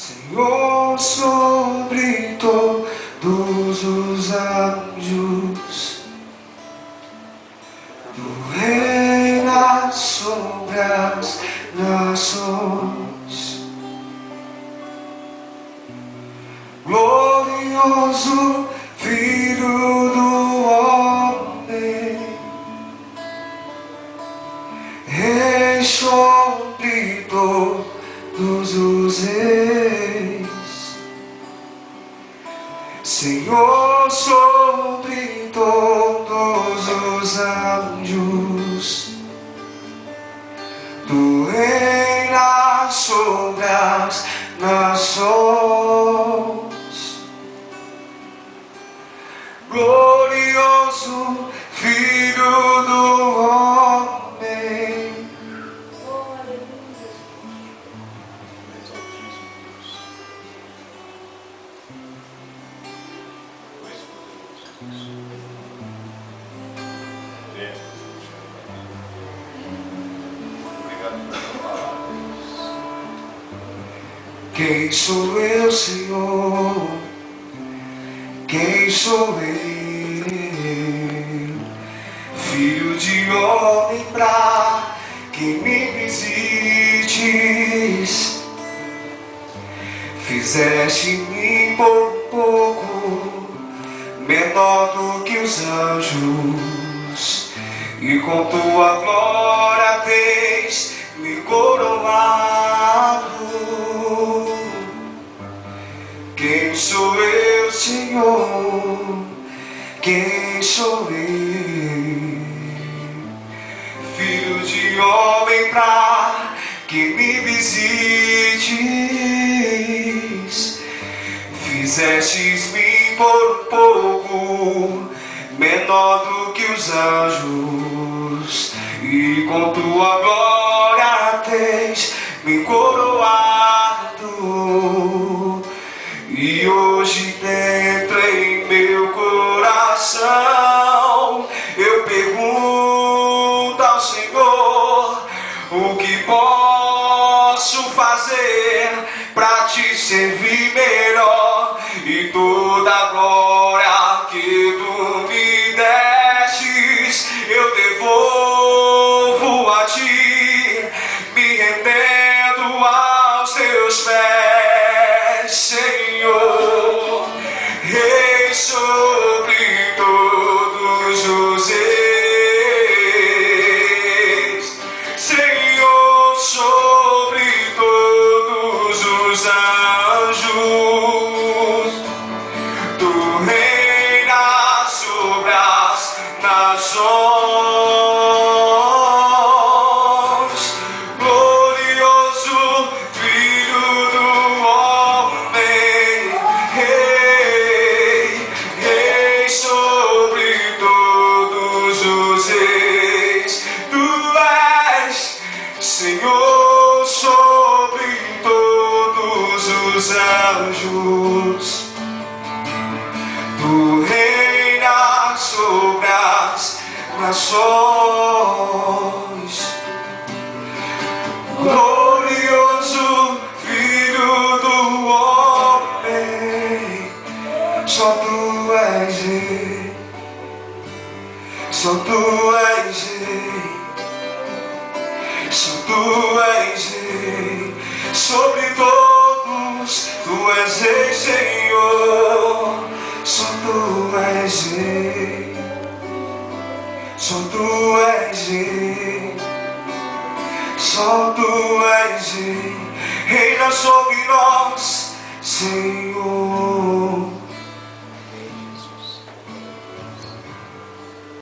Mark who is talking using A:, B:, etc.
A: Senhor sobre todos os anjos, tu reinas sobre as nações. Glorioso Filho do homem, Rei sobre todos os reis, Senhor sobre todos os anjos, tu reinas sobre as nações. Glorioso Filho do homem, quem sou eu, Senhor? Quem sou eu? Filho de homem, pra que me visites. Fizeste-me por pouco menor do que os anjos, e com tua glória tens me coroado. Quem sou eu, Senhor? Quem sou eu? Filho de homem, pra que me visites. Fizestes-me por pouco menor do que os anjos, e com tua glória tens me coroado. E hoje dentro em meu coração eu pergunto ao Senhor: o que posso fazer para te servir melhor? E toda a glória que tu me destes eu devolvo a ti, me rendendo aos teus pés, Senhor. Rei sobre todos os reis, Senhor sobre todos os anjos, tu reinas sobre as nações. Glorioso Filho do homem, Rei sobre todos os reis, tu és Senhor sobre todos os anjos, tu reinas sobre as nações. Glorioso Filho do homem, só tu és Rei, só tu és Rei, só tu és Rei sobre todos, tu és Rei, Senhor, só tu és Rei, só tu és Rei, só tu és Rei, reina sobre nós, Senhor.